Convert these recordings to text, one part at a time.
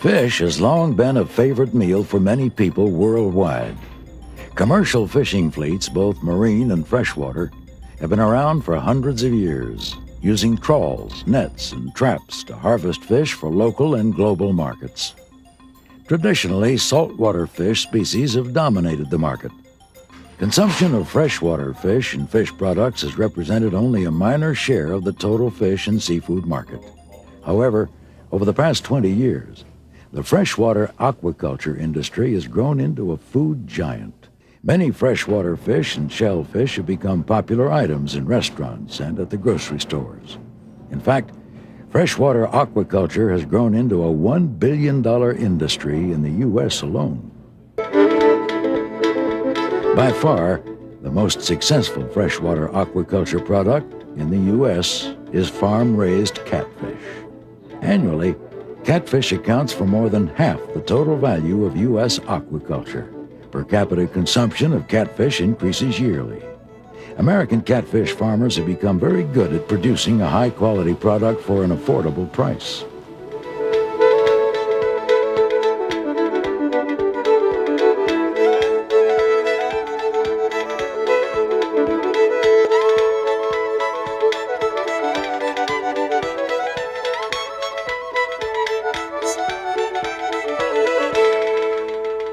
Fish has long been a favorite meal for many people worldwide. Commercial fishing fleets, both marine and freshwater, have been around for hundreds of years, using trawls, nets, and traps to harvest fish for local and global markets. Traditionally, saltwater fish species have dominated the market. Consumption of freshwater fish and fish products has represented only a minor share of the total fish and seafood market. However, over the past 20 years, the freshwater aquaculture industry has grown into a food giant. Many freshwater fish and shellfish have become popular items in restaurants and at the grocery stores. In fact, freshwater aquaculture has grown into a $1 billion industry in the U.S. alone. By far, the most successful freshwater aquaculture product in the U.S. is farm-raised catfish. Annually, catfish accounts for more than half the total value of U.S. aquaculture. Per capita consumption of catfish increases yearly. American catfish farmers have become very good at producing a high-quality product for an affordable price.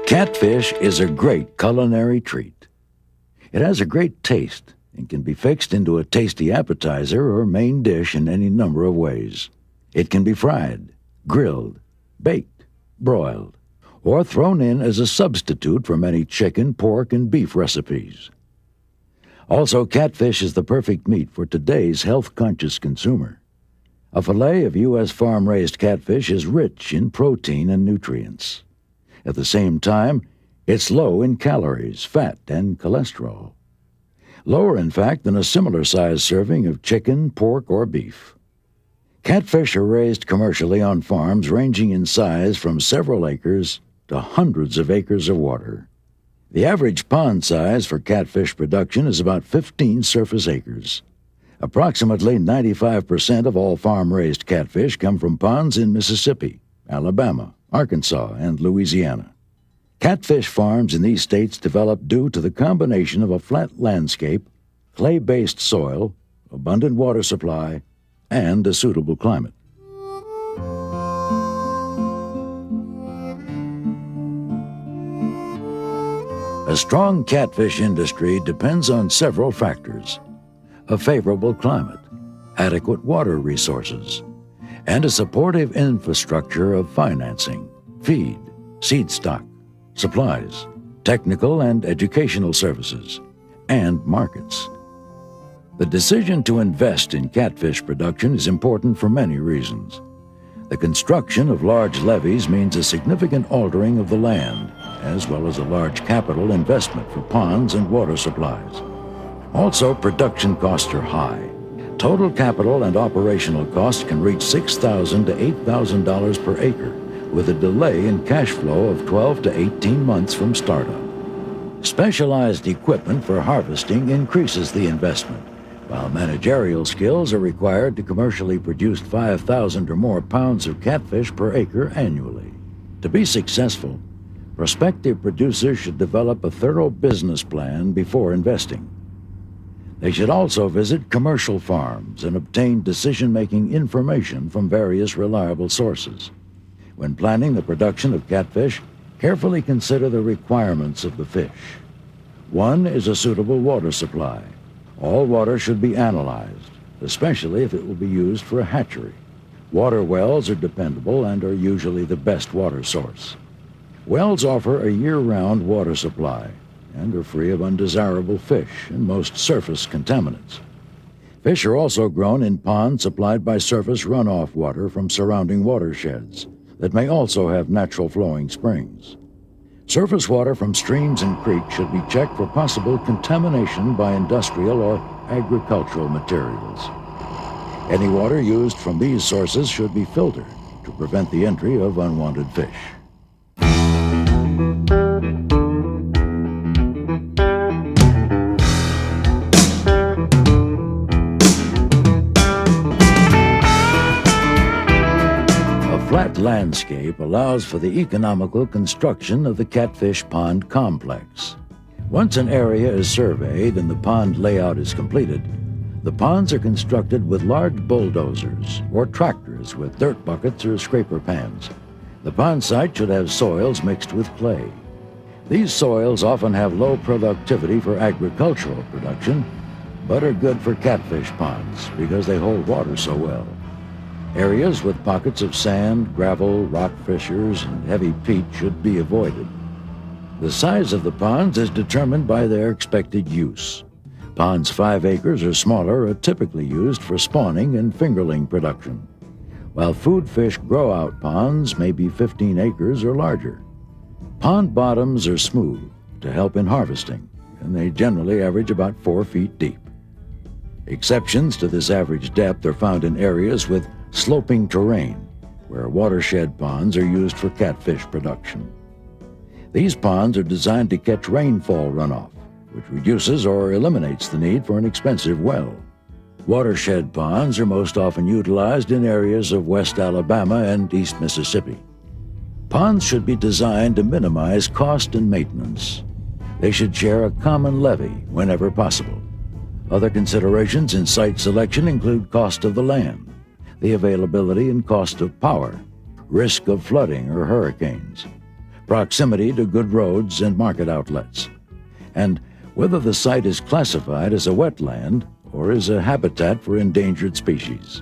Catfish is a great culinary treat. It has a great taste and can be fixed into a tasty appetizer or main dish in any number of ways. It can be fried, grilled, baked, broiled, or thrown in as a substitute for many chicken, pork, and beef recipes. Also, catfish is the perfect meat for today's health-conscious consumer. A fillet of U.S. farm-raised catfish is rich in protein and nutrients. At the same time, it's low in calories, fat, and cholesterol. Lower, in fact, than a similar-sized serving of chicken, pork, or beef. Catfish are raised commercially on farms ranging in size from several acres to hundreds of acres of water. The average pond size for catfish production is about 15 surface acres. Approximately 95% of all farm-raised catfish come from ponds in Mississippi, Alabama, Arkansas, and Louisiana. Catfish farms in these states develop due to the combination of a flat landscape, clay-based soil, abundant water supply, and a suitable climate. A strong catfish industry depends on several factors: a favorable climate, adequate water resources, and a supportive infrastructure of financing, feed, seed stock, supplies, technical and educational services, and markets. The decision to invest in catfish production is important for many reasons. The construction of large levees means a significant altering of the land, as well as a large capital investment for ponds and water supplies. Also, production costs are high. Total capital and operational costs can reach $6,000 to $8,000 per acre, with a delay in cash flow of 12 to 18 months from startup. Specialized equipment for harvesting increases the investment, while managerial skills are required to commercially produce 5,000 or more pounds of catfish per acre annually. To be successful, prospective producers should develop a thorough business plan before investing. They should also visit commercial farms and obtain decision-making information from various reliable sources. When planning the production of catfish, carefully consider the requirements of the fish. One is a suitable water supply. All water should be analyzed, especially if it will be used for a hatchery. Water wells are dependable and are usually the best water source. Wells offer a year-round water supply and are free of undesirable fish and most surface contaminants. Fish are also grown in ponds supplied by surface runoff water from surrounding watersheds that may also have natural flowing springs. Surface water from streams and creeks should be checked for possible contamination by industrial or agricultural materials. Any water used from these sources should be filtered to prevent the entry of unwanted fish. landscape allows for the economical construction of the catfish pond complex. Once an area is surveyed and the pond layout is completed, the ponds are constructed with large bulldozers or tractors with dirt buckets or scraper pans. The pond site should have soils mixed with clay. These soils often have low productivity for agricultural production, but are good for catfish ponds because they hold water so well. Areas with pockets of sand, gravel, rock fissures, and heavy peat should be avoided. The size of the ponds is determined by their expected use. Ponds 5 acres or smaller are typically used for spawning and fingerling production, while food fish grow-out ponds may be 15 acres or larger. Pond bottoms are smooth to help in harvesting, and they generally average about 4 feet deep. Exceptions to this average depth are found in areas with sloping terrain, where watershed ponds are used for catfish production. These ponds are designed to catch rainfall runoff, which reduces or eliminates the need for an expensive well. Watershed ponds are most often utilized in areas of West Alabama and East Mississippi. Ponds should be designed to minimize cost and maintenance. They should share a common levee whenever possible. Other considerations in site selection include cost of the land, the availability and cost of power, risk of flooding or hurricanes, proximity to good roads and market outlets, and whether the site is classified as a wetland or is a habitat for endangered species.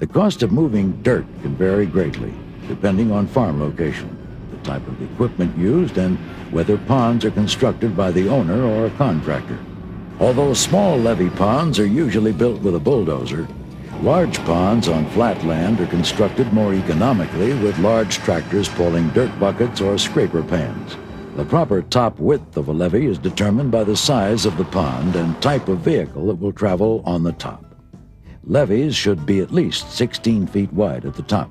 The cost of moving dirt can vary greatly, depending on farm location, the type of equipment used, and whether ponds are constructed by the owner or a contractor. Although small levee ponds are usually built with a bulldozer, large ponds on flat land are constructed more economically with large tractors pulling dirt buckets or scraper pans. The proper top width of a levee is determined by the size of the pond and type of vehicle that will travel on the top. Levees should be at least 16 feet wide at the top.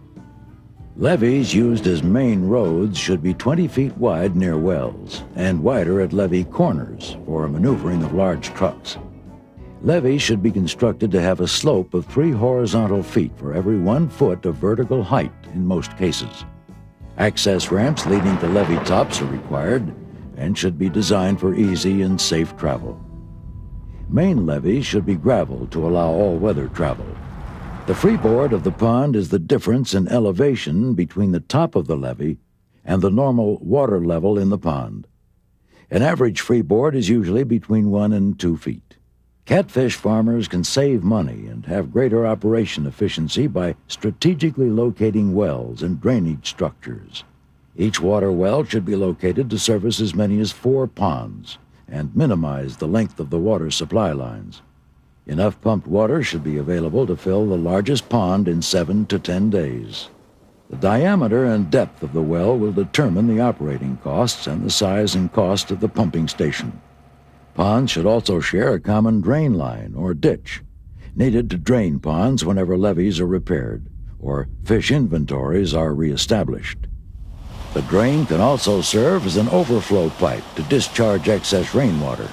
Levees used as main roads should be 20 feet wide near wells and wider at levee corners for maneuvering of large trucks. Levees should be constructed to have a slope of 3 horizontal feet for every 1 foot of vertical height in most cases. Access ramps leading to levee tops are required and should be designed for easy and safe travel. Main levees should be gravel to allow all-weather travel. The freeboard of the pond is the difference in elevation between the top of the levee and the normal water level in the pond. An average freeboard is usually between 1 and 2 feet. Catfish farmers can save money and have greater operation efficiency by strategically locating wells and drainage structures. Each water well should be located to service as many as 4 ponds and minimize the length of the water supply lines. Enough pumped water should be available to fill the largest pond in 7 to 10 days. The diameter and depth of the well will determine the operating costs and the size and cost of the pumping station. Ponds should also share a common drain line or ditch, needed to drain ponds whenever levees are repaired or fish inventories are reestablished. The drain can also serve as an overflow pipe to discharge excess rainwater.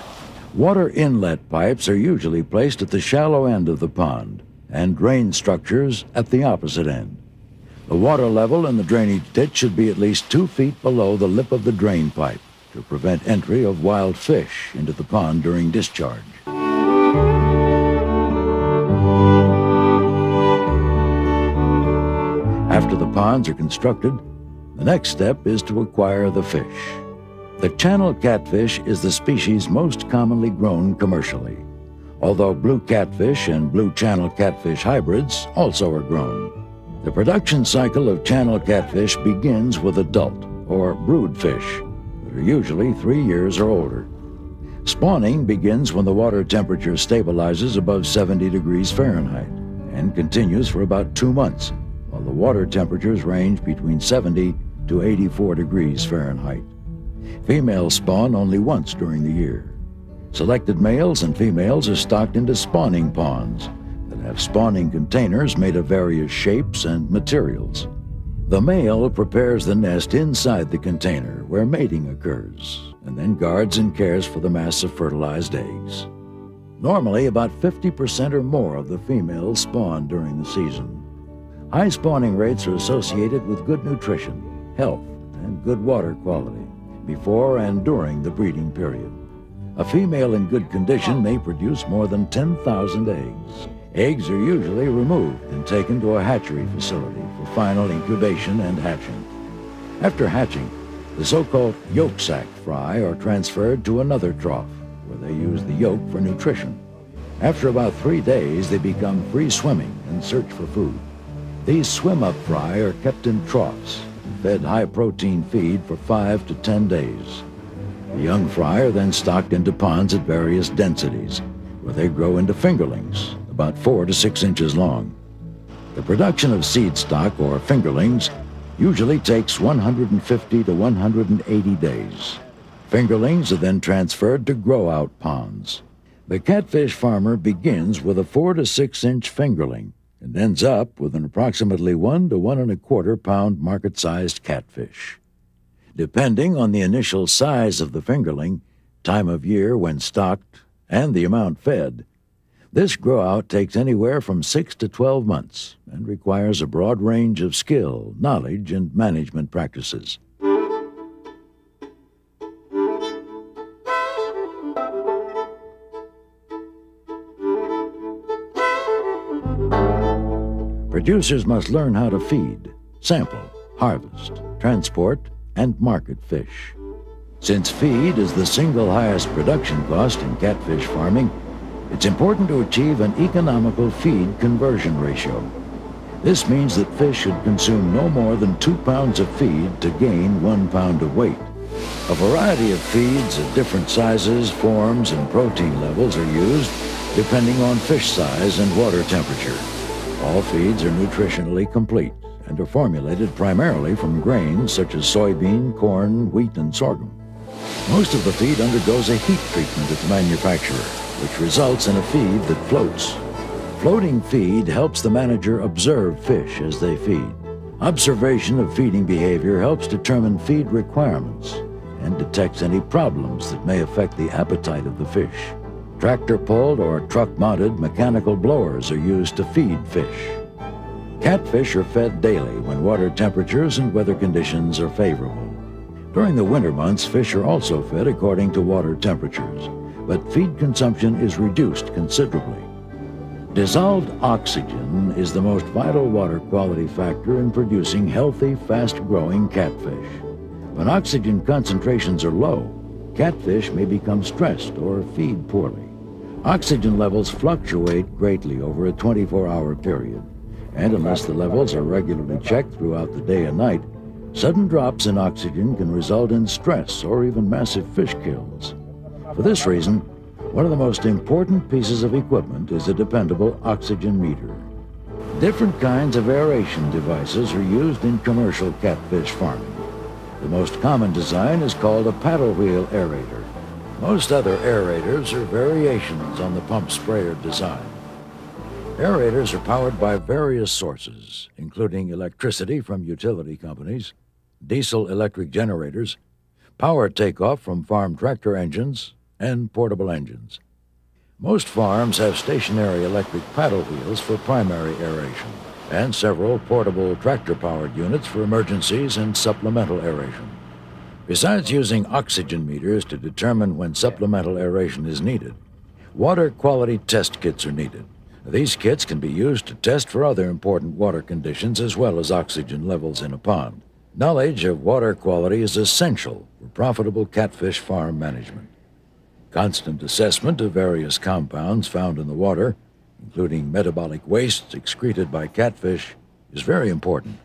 Water inlet pipes are usually placed at the shallow end of the pond and drain structures at the opposite end. The water level in the drainage ditch should be at least 2 feet below the lip of the drain pipe to prevent entry of wild fish into the pond during discharge. After the ponds are constructed, the next step is to acquire the fish. The channel catfish is the species most commonly grown commercially, although blue catfish and blue channel catfish hybrids also are grown. The production cycle of channel catfish begins with adult or brood fish that are usually 3 years or older. Spawning begins when the water temperature stabilizes above 70 degrees Fahrenheit and continues for about 2 months, while the water temperatures range between 70 to 84 degrees Fahrenheit. Females spawn only once during the year. Selected males and females are stocked into spawning ponds that have spawning containers made of various shapes and materials. The male prepares the nest inside the container where mating occurs, and then guards and cares for the mass of fertilized eggs. Normally, about 50% or more of the females spawn during the season. High spawning rates are associated with good nutrition, health, and good water quality before and during the breeding period. A female in good condition may produce more than 10,000 eggs. Eggs are usually removed and taken to a hatchery facility for final incubation and hatching. After hatching, the so-called yolk sac fry are transferred to another trough, where they use the yolk for nutrition. After about 3 days, they become free-swimming and search for food. These swim-up fry are kept in troughs and fed high-protein feed for 5 to 10 days. The young fry are then stocked into ponds at various densities, where they grow into fingerlings, about 4 to 6 inches long. The production of seed stock, or fingerlings, usually takes 150 to 180 days. Fingerlings are then transferred to grow-out ponds. The catfish farmer begins with a 4 to 6 inch fingerling and ends up with an approximately 1 to 1¼ pound market-sized catfish. Depending on the initial size of the fingerling, time of year when stocked, and the amount fed, this grow-out takes anywhere from 6 to 12 months and requires a broad range of skill, knowledge, and management practices. Producers must learn how to feed, sample, harvest, transport, and market fish. Since feed is the single highest production cost in catfish farming, it's important to achieve an economical feed conversion ratio. This means that fish should consume no more than 2 pounds of feed to gain 1 pound of weight. A variety of feeds of different sizes, forms, and protein levels are used depending on fish size and water temperature. All feeds are nutritionally complete and are formulated primarily from grains such as soybean, corn, wheat, and sorghum. Most of the feed undergoes a heat treatment at the manufacturer, which results in a feed that floats. Floating feed helps the manager observe fish as they feed. Observation of feeding behavior helps determine feed requirements and detects any problems that may affect the appetite of the fish. Tractor-pulled or truck-mounted mechanical blowers are used to feed fish. Catfish are fed daily when water temperatures and weather conditions are favorable. During the winter months, fish are also fed according to water temperatures, but feed consumption is reduced considerably. Dissolved oxygen is the most vital water quality factor in producing healthy, fast-growing catfish. When oxygen concentrations are low, catfish may become stressed or feed poorly. Oxygen levels fluctuate greatly over a 24-hour period, and unless the levels are regularly checked throughout the day and night, sudden drops in oxygen can result in stress or even massive fish kills. For this reason, one of the most important pieces of equipment is a dependable oxygen meter. Different kinds of aeration devices are used in commercial catfish farming. The most common design is called a paddle wheel aerator. Most other aerators are variations on the pump sprayer design. Aerators are powered by various sources, including electricity from utility companies, diesel electric generators, power takeoff from farm tractor engines, and portable engines. Most farms have stationary electric paddle wheels for primary aeration, and several portable tractor-powered units for emergencies and supplemental aeration. Besides using oxygen meters to determine when supplemental aeration is needed, water quality test kits are needed. These kits can be used to test for other important water conditions as well as oxygen levels in a pond. Knowledge of water quality is essential for profitable catfish farm management. Constant assessment of various compounds found in the water, including metabolic wastes excreted by catfish, is very important.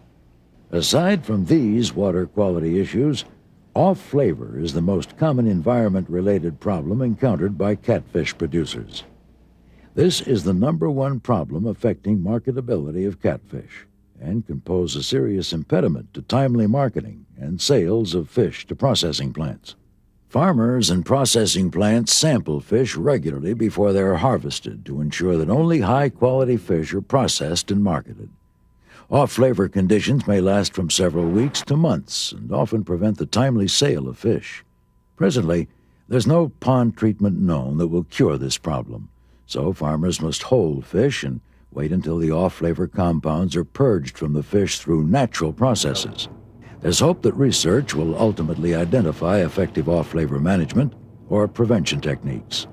Aside from these water quality issues, off flavor is the most common environment-related problem encountered by catfish producers. This is the #1 problem affecting marketability of catfish and can pose a serious impediment to timely marketing and sales of fish to processing plants. Farmers and processing plants sample fish regularly before they are harvested to ensure that only high-quality fish are processed and marketed. Off-flavor conditions may last from several weeks to months and often prevent the timely sale of fish. Presently, there's no pond treatment known that will cure this problem, so farmers must hold fish and Wait until the off-flavor compounds are purged from the fish through natural processes. There's hope that research will ultimately identify effective off-flavor management or prevention techniques.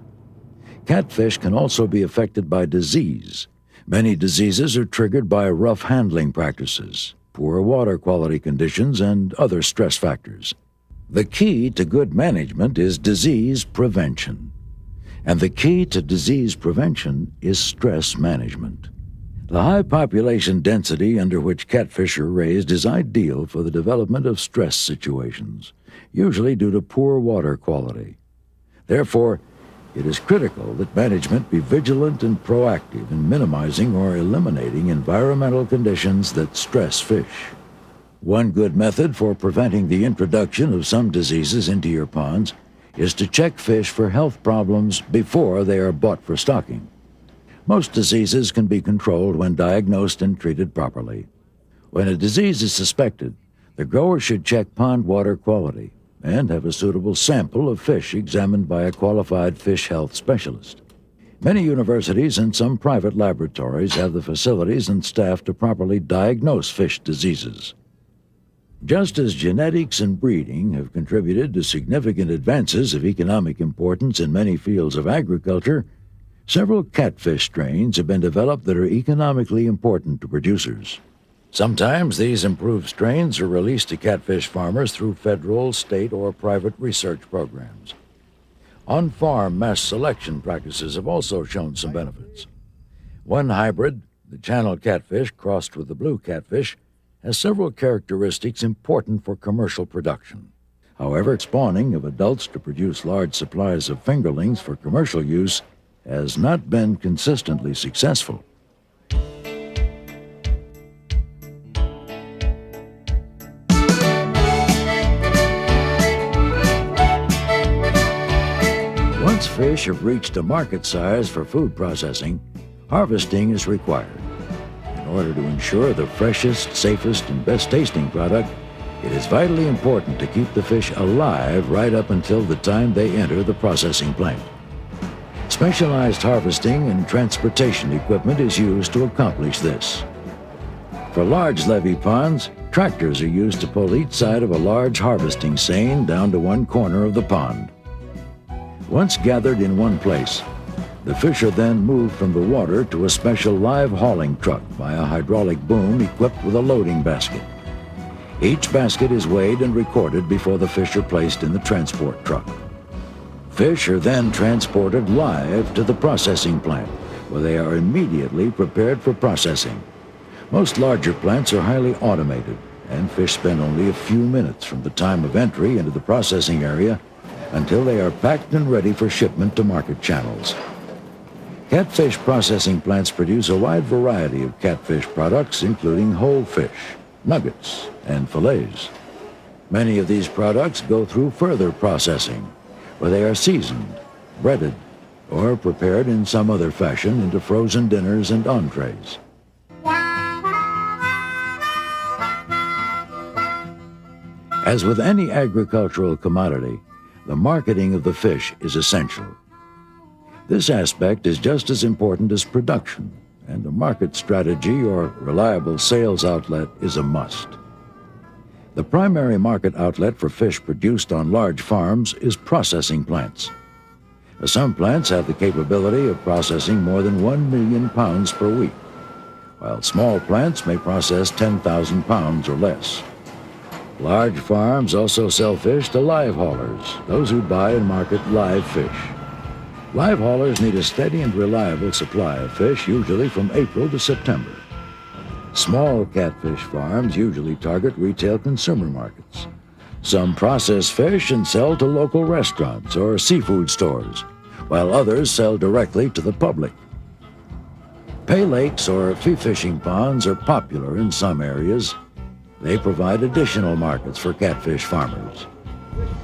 Catfish can also be affected by disease. Many diseases are triggered by rough handling practices, poor water quality conditions, and other stress factors. The key to good management is disease prevention. And the key to disease prevention is stress management. The high population density under which catfish are raised is ideal for the development of stress situations, usually due to poor water quality. Therefore, it is critical that management be vigilant and proactive in minimizing or eliminating environmental conditions that stress fish. One good method for preventing the introduction of some diseases into your ponds is to check fish for health problems before they are bought for stocking. Most diseases can be controlled when diagnosed and treated properly. When a disease is suspected, the grower should check pond water quality and have a suitable sample of fish examined by a qualified fish health specialist. Many universities and some private laboratories have the facilities and staff to properly diagnose fish diseases. Just as genetics and breeding have contributed to significant advances of economic importance in many fields of agriculture, several catfish strains have been developed that are economically important to producers. Sometimes these improved strains are released to catfish farmers through federal, state, or private research programs. On-farm mass selection practices have also shown some benefits. One hybrid, the channel catfish crossed with the blue catfish, has several characteristics important for commercial production. However, spawning of adults to produce large supplies of fingerlings for commercial use has not been consistently successful. Once fish have reached a market size for food processing, harvesting is required. In order to ensure the freshest, safest, and best-tasting product, it is vitally important to keep the fish alive right up until the time they enter the processing plant. Specialized harvesting and transportation equipment is used to accomplish this. For large levee ponds, tractors are used to pull each side of a large harvesting seine down to one corner of the pond. Once gathered in one place, the fish are then moved from the water to a special live hauling truck by a hydraulic boom equipped with a loading basket. Each basket is weighed and recorded before the fish are placed in the transport truck. Fish are then transported live to the processing plant, where they are immediately prepared for processing. Most larger plants are highly automated, and fish spend only a few minutes from the time of entry into the processing area until they are packed and ready for shipment to market channels. Catfish processing plants produce a wide variety of catfish products, including whole fish, nuggets, and fillets. Many of these products go through further processing, where they are seasoned, breaded, or prepared in some other fashion into frozen dinners and entrees. As with any agricultural commodity, the marketing of the fish is essential. This aspect is just as important as production, and a market strategy or reliable sales outlet is a must. The primary market outlet for fish produced on large farms is processing plants. Some plants have the capability of processing more than 1 million pounds per week, while small plants may process 10,000 pounds or less. Large farms also sell fish to live haulers, those who buy and market live fish. Live haulers need a steady and reliable supply of fish, usually from April to September. Small catfish farms usually target retail consumer markets. Some process fish and sell to local restaurants or seafood stores, while others sell directly to the public. Pay lakes or fee fishing ponds are popular in some areas. They provide additional markets for catfish farmers.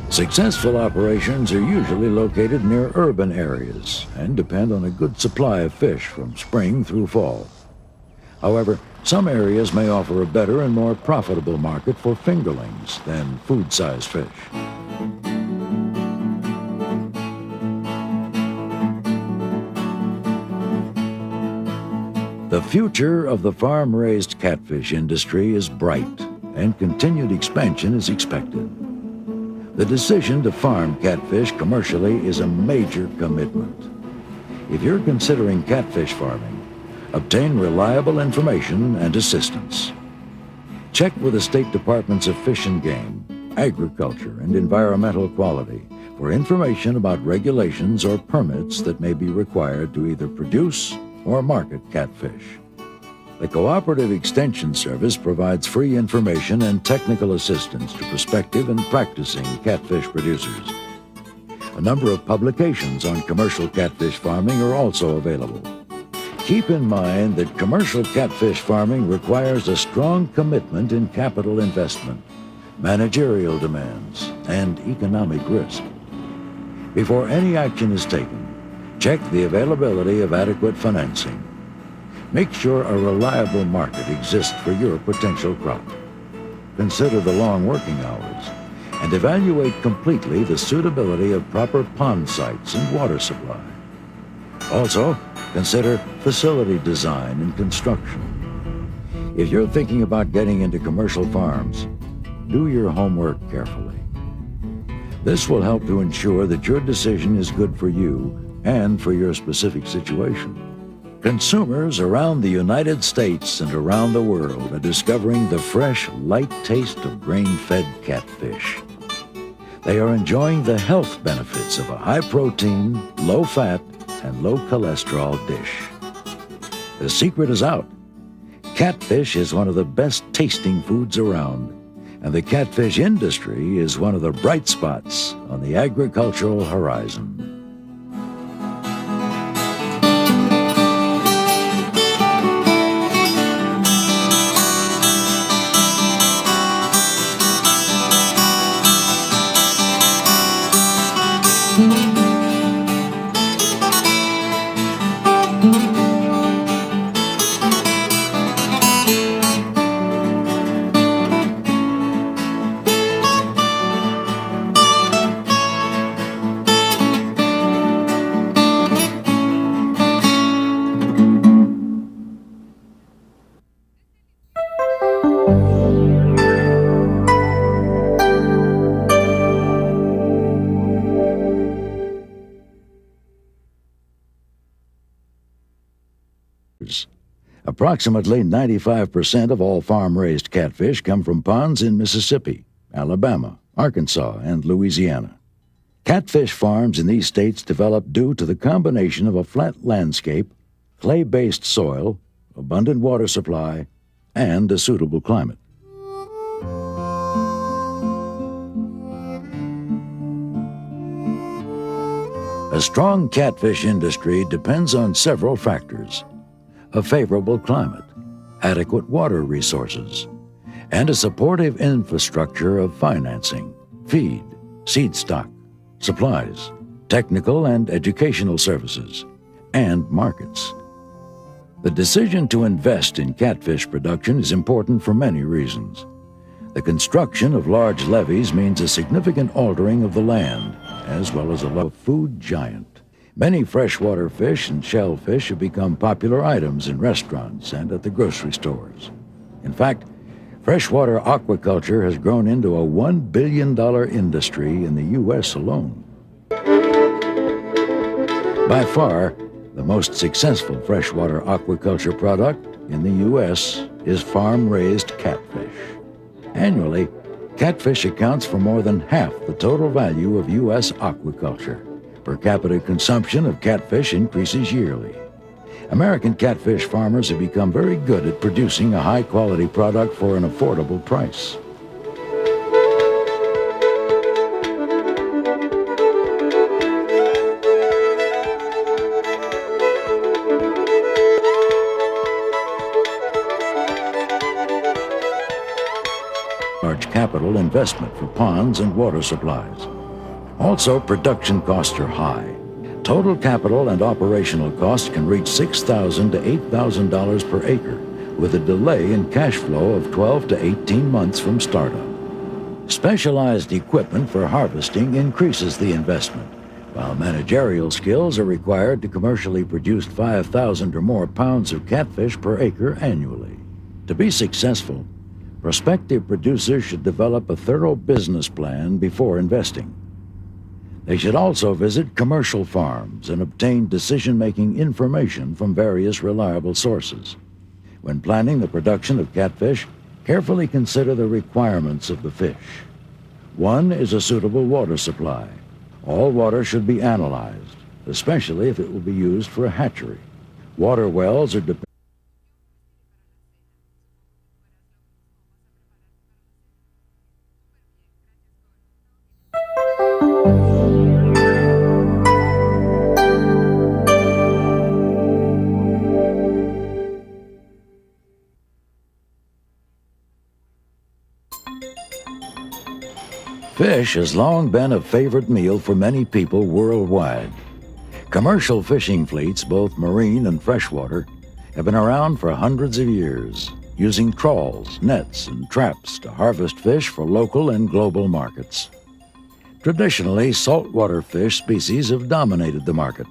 Successful operations are usually located near urban areas and depend on a good supply of fish from spring through fall. However, some areas may offer a better and more profitable market for fingerlings than food-sized fish. The future of the farm-raised catfish industry is bright, and continued expansion is expected. The decision to farm catfish commercially is a major commitment. If you're considering catfish farming, obtain reliable information and assistance. Check with the state departments of Fish and Game, Agriculture, and Environmental Quality for information about regulations or permits that may be required to either produce or market catfish. The Cooperative Extension Service provides free information and technical assistance to prospective and practicing catfish producers. A number of publications on commercial catfish farming are also available. Keep in mind that commercial catfish farming requires a strong commitment in capital investment, managerial demands, and economic risk. Before any action is taken, check the availability of adequate financing. Make sure a reliable market exists for your potential crop. Consider the long working hours and evaluate completely the suitability of proper pond sites and water supply. Also, consider facility design and construction. If you're thinking about getting into commercial farms, do your homework carefully. This will help to ensure that your decision is good for you and for your specific situation. Consumers around the United States and around the world are discovering the fresh, light taste of grain-fed catfish. They are enjoying the health benefits of a high-protein, low-fat, and low-cholesterol dish. The secret is out. Catfish is one of the best-tasting foods around, and the catfish industry is one of the bright spots on the agricultural horizon. Approximately 95% of all farm-raised catfish come from ponds in Mississippi, Alabama, Arkansas, and Louisiana. Catfish farms in these states develop due to the combination of a flat landscape, clay-based soil, abundant water supply, and a suitable climate. A strong catfish industry depends on several factors: a favorable climate, adequate water resources, and a supportive infrastructure of financing, feed, seed stock, supplies, technical and educational services, and markets. The decision to invest in catfish production is important for many reasons. The construction of large levees means a significant altering of the land, as well as a food giant. Many freshwater fish and shellfish have become popular items in restaurants and at the grocery stores. In fact, freshwater aquaculture has grown into a $1 billion industry in the U.S. alone. By far, the most successful freshwater aquaculture product in the U.S. is farm-raised catfish. Annually, catfish accounts for more than half the total value of U.S. aquaculture. Per capita consumption of catfish increases yearly. American catfish farmers have become very good at producing a high-quality product for an affordable price. Large capital investment for ponds and water supplies. Also, production costs are high. Total capital and operational costs can reach $6,000 to $8,000 per acre, with a delay in cash flow of 12 to 18 months from startup. Specialized equipment for harvesting increases the investment, while managerial skills are required to commercially produce 5,000 or more pounds of catfish per acre annually. To be successful, prospective producers should develop a thorough business plan before investing. They should also visit commercial farms and obtain decision-making information from various reliable sources. When planning the production of catfish, carefully consider the requirements of the fish. One is a suitable water supply. All water should be analyzed, especially if it will be used for a hatchery. Water wells are dependent. Fish has long been a favorite meal for many people worldwide. Commercial fishing fleets, both marine and freshwater, have been around for hundreds of years, using trawls, nets, and traps to harvest fish for local and global markets. Traditionally, saltwater fish species have dominated the market.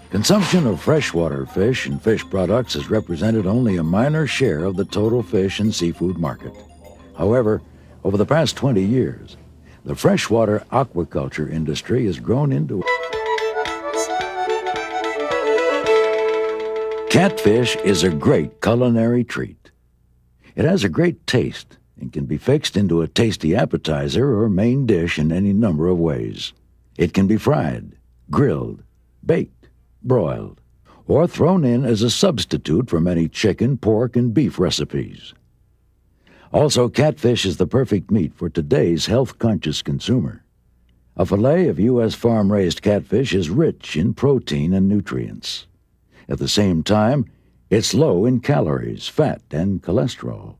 Consumption of freshwater fish and fish products has represented only a minor share of the total fish and seafood market. However, over the past 20 years, the freshwater aquaculture industry has grown into. Catfish is a great culinary treat. It has a great taste and can be fixed into a tasty appetizer or main dish in any number of ways. It can be fried, grilled, baked, broiled, or thrown in as a substitute for many chicken, pork, and beef recipes. Also, catfish is the perfect meat for today's health-conscious consumer. A fillet of U.S. farm-raised catfish is rich in protein and nutrients. At the same time, it's low in calories, fat, and cholesterol.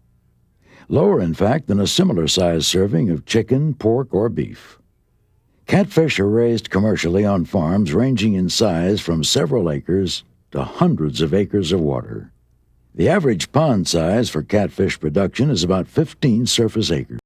Lower, in fact, than a similar-sized serving of chicken, pork, or beef. Catfish are raised commercially on farms ranging in size from several acres to hundreds of acres of water. The average pond size for catfish production is about 15 surface acres.